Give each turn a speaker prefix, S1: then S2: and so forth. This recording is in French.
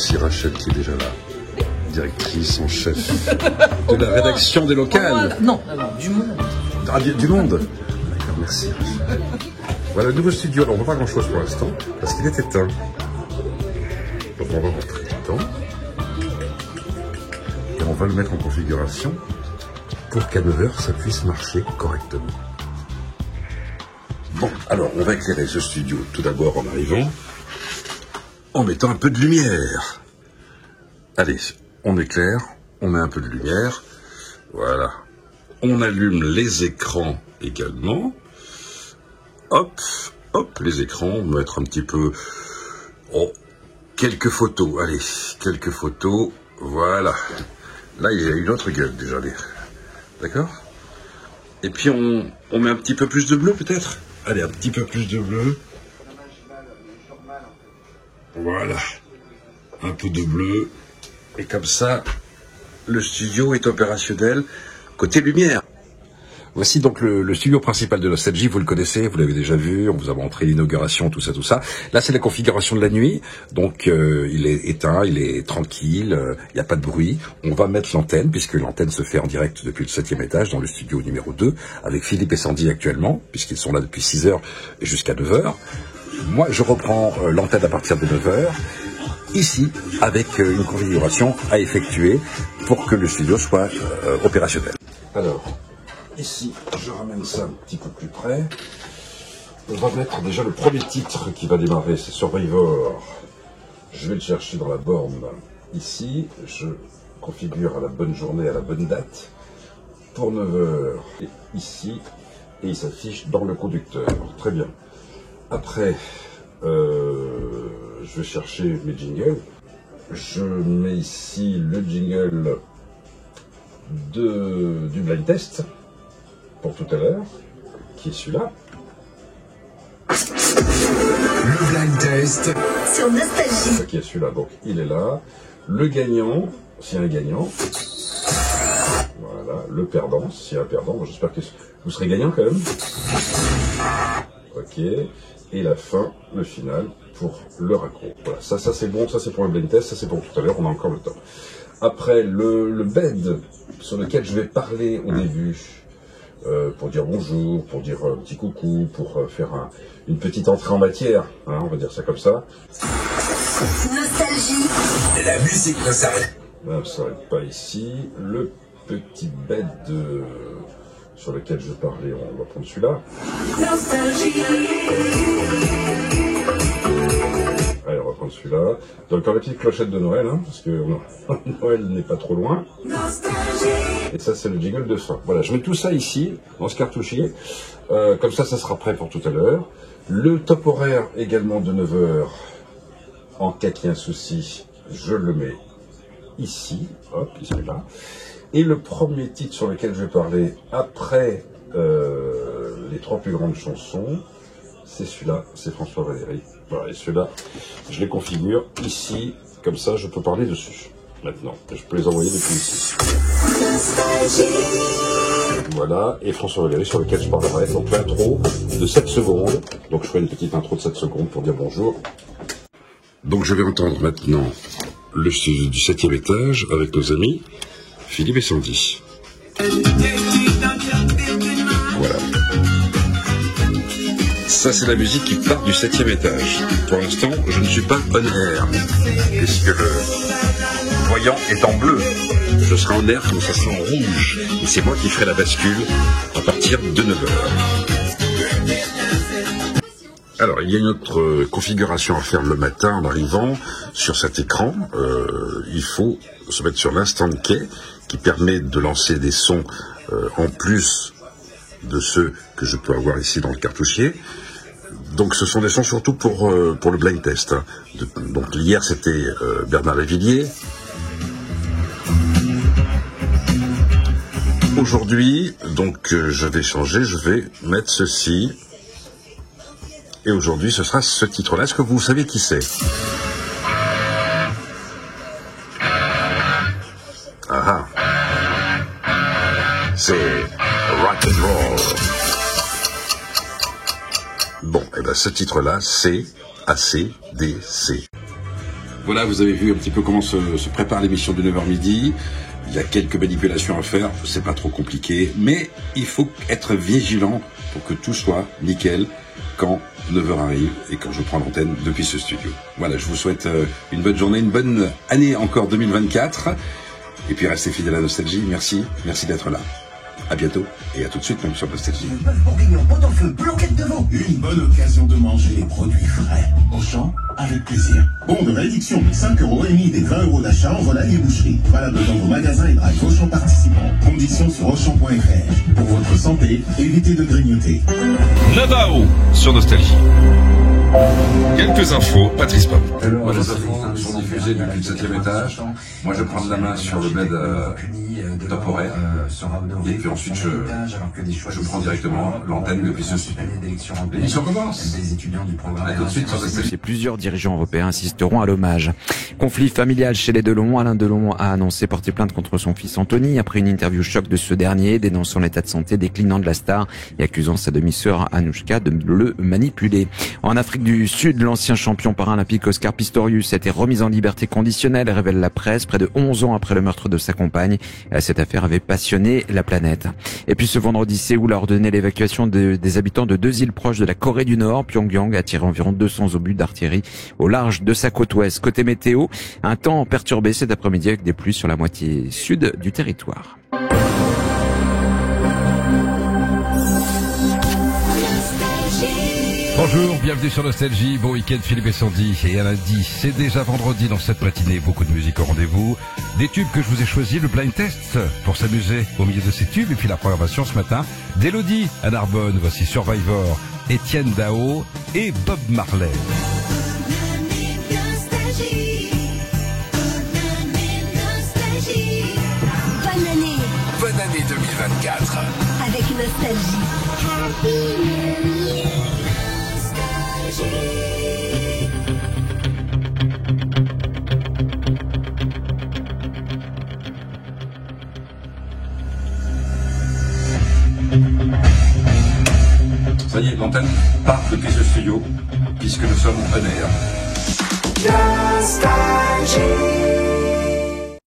S1: aussi Rachel qui est déjà là, directrice en chef de la rédaction des locales.
S2: Non, du monde.
S1: Ah, du monde. D'accord, merci. Voilà le nouveau studio. Alors on ne voit pas grand chose pour l'instant parce qu'il est éteint. Donc on va rentrer dedans et on va le mettre en configuration pour qu'à 9h ça puisse marcher correctement. Bon, alors on va éclairer ce studio tout d'abord en arrivant en mettant un peu de lumière. Allez, on éclaire, on met un peu de lumière. Voilà. On allume les écrans également. Hop, hop, les écrans, on va mettre un petit peu... Oh, quelques photos, allez, quelques photos, voilà. Là, il y a une autre gueule déjà, d'accord? Et puis, on met un petit peu plus de bleu, peut-être? Allez, un petit peu plus de bleu. Voilà. Un peu de bleu. Et comme ça, le studio est opérationnel côté lumière. Voici donc le studio principal de Nostalgie, vous le connaissez, vous l'avez déjà vu, on vous a montré l'inauguration, tout ça, tout ça. Là, c'est la configuration de la nuit, donc il est éteint, il est tranquille, il n'y a pas de bruit. On va mettre l'antenne, puisque l'antenne se fait en direct depuis le 7e étage, dans le studio numéro 2, avec Philippe et Sandy actuellement, puisqu'ils sont là depuis 6h jusqu'à 9h. Moi, je reprends l'antenne à partir de 9h, ici, avec une configuration à effectuer pour que le studio soit opérationnel. Alors... Ici, je ramène ça un petit peu plus près. On va mettre déjà le premier titre qui va démarrer, c'est Survivor. Je vais le chercher dans la borne ici. Je configure à la bonne journée, à la bonne date. Pour 9h, ici. Et il s'affiche dans le conducteur. Très bien. Après, je vais chercher mes jingles. Je mets ici le jingle du blind test. Pour tout à l'heure, qui est celui-là.
S3: Le blind test
S4: sur Nostalgie.
S1: Qui est celui-là, donc il est là. Le gagnant, s'il y a un gagnant. Voilà, le perdant, s'il y a un perdant. J'espère que vous serez gagnant quand même. Ok. Et la fin, le final, pour le raccro. Voilà, ça c'est bon, ça c'est pour le blind test, ça c'est pour tout à l'heure, on a encore le temps. Après, le bed sur lequel je vais parler au début. Pour dire bonjour, pour dire un petit coucou, pour faire une petite entrée en matière, hein, on va dire ça comme ça.
S4: Nostalgie.
S3: La musique ne s'arrête.
S1: Ça ne s'arrête pas ici. Le petit bed sur lequel je parlais, on va prendre celui-là.
S4: Nostalgie.
S1: Allez, on va prendre celui-là. Donc encore les petites clochettes de Noël, hein, parce que Noël n'est pas trop loin. Et ça, c'est le jingle de fin. Voilà, je mets tout ça ici, dans ce cartouchier. Comme ça sera prêt pour tout à l'heure. Le top horaire également de 9h. En cas qu'il y ait un souci, je le mets ici. Hop, il se met là. Et le premier titre sur lequel je vais parler après les 3 plus grandes chansons, c'est celui-là, c'est François Valéry. Voilà, et celui-là, je les configure ici, comme ça je peux parler dessus. Maintenant, je peux les envoyer depuis ici. Voilà, et François Valéry sur lequel je parlerai. Donc l'intro de 7 secondes. Donc je ferai une petite intro de 7 secondes pour dire bonjour. Donc je vais entendre maintenant le studio du 7e étage avec nos amis Philippe et Sandy. Voilà. Ça, c'est la musique qui part du 7e étage. Pour l'instant, je ne suis pas on air, puisque le voyant est en bleu. Je serai en air, donc ça sera en rouge. Et c'est moi qui ferai la bascule à partir de 9h. Alors, il y a une autre configuration à faire le matin en arrivant sur cet écran. Il faut se mettre sur l'instant key qui permet de lancer des sons en plus de ceux que je peux avoir ici dans le cartouchier. Donc ce sont des sons surtout pour le blind test. Hein. Donc hier c'était Bernard Lavilliers. Aujourd'hui, donc je vais changer, je vais mettre ceci. Et aujourd'hui ce sera ce titre-là. Est-ce que vous savez qui c'est? Ah ah. C'est rock and roll. Bon, et bien ce titre-là, c'est AC/DC. Voilà, vous avez vu un petit peu comment se prépare l'émission de 9h midi. Il y a quelques manipulations à faire, c'est pas trop compliqué, mais il faut être vigilant pour que tout soit nickel quand 9h arrive et quand je prends l'antenne depuis ce studio. Voilà, je vous souhaite une bonne journée, une bonne année encore 2024. Et puis restez fidèles à la Nostalgie. Merci d'être là. À bientôt et à tout de suite même sur Nostalgie.
S2: Une bœuf bourguignon, pot au feu, blanquette de veau.
S3: Une bonne occasion de manger les produits frais. Auchan, avec plaisir. Bon de réduction de 5,5 € des 20 € d'achat en volaille et boucherie. Valable dans vos magasins et drive Auchan participants. Conditions sur Auchan.fr. Pour votre santé, évitez de grignoter.
S1: Navao sur Nostalgie. Quelques infos, Patrice Pop. Moi, les infos sont diffusées depuis le 7e étage. Moi, je prends de la main sur le bled temporaire. Et puis ensuite, je prends directement l'antenne depuis ce studio. L'émission commence. A tout de suite sur Nostalgie.
S5: Plusieurs dirigeants européens assisteront à l'hommage. Conflit familial chez les Delon. Alain Delon a annoncé porter plainte contre son fils Anthony après une interview choc de ce dernier, dénonçant l'état de santé déclinant de la star et accusant sa demi-sœur Anouchka de le manipuler. En Afrique du Sud, l'ancien champion paralympique Oscar Pistorius a été remis en liberté conditionnelle, révèle la presse, près de 11 ans après le meurtre de sa compagne. Cette affaire avait passionné la planète. Et puis ce vendredi, Séoul a ordonné l'évacuation des habitants de 2 îles proches de la Corée du Nord. Pyongyang a tiré environ 200 obus d'artillerie au large de sa côte ouest. Côté météo, un temps perturbé cet après-midi avec des pluies sur la moitié sud du territoire.
S6: Bonjour, bienvenue sur Nostalgie, bon week-end Philippe et Sandy. Et à lundi, c'est déjà vendredi dans cette matinée, beaucoup de musique au rendez-vous. Des tubes que je vous ai choisis, le blind test, pour s'amuser au milieu de ces tubes. Et puis la programmation ce matin, d'Elodie à Narbonne, voici Survivor, Étienne Dao et Bob Marley.
S3: Bonne année 2024.
S4: Avec Nostalgie. Happy New Year.
S1: Ça y est, l'antenne part depuis ce studio, puisque nous sommes en air.
S4: Nostalgie.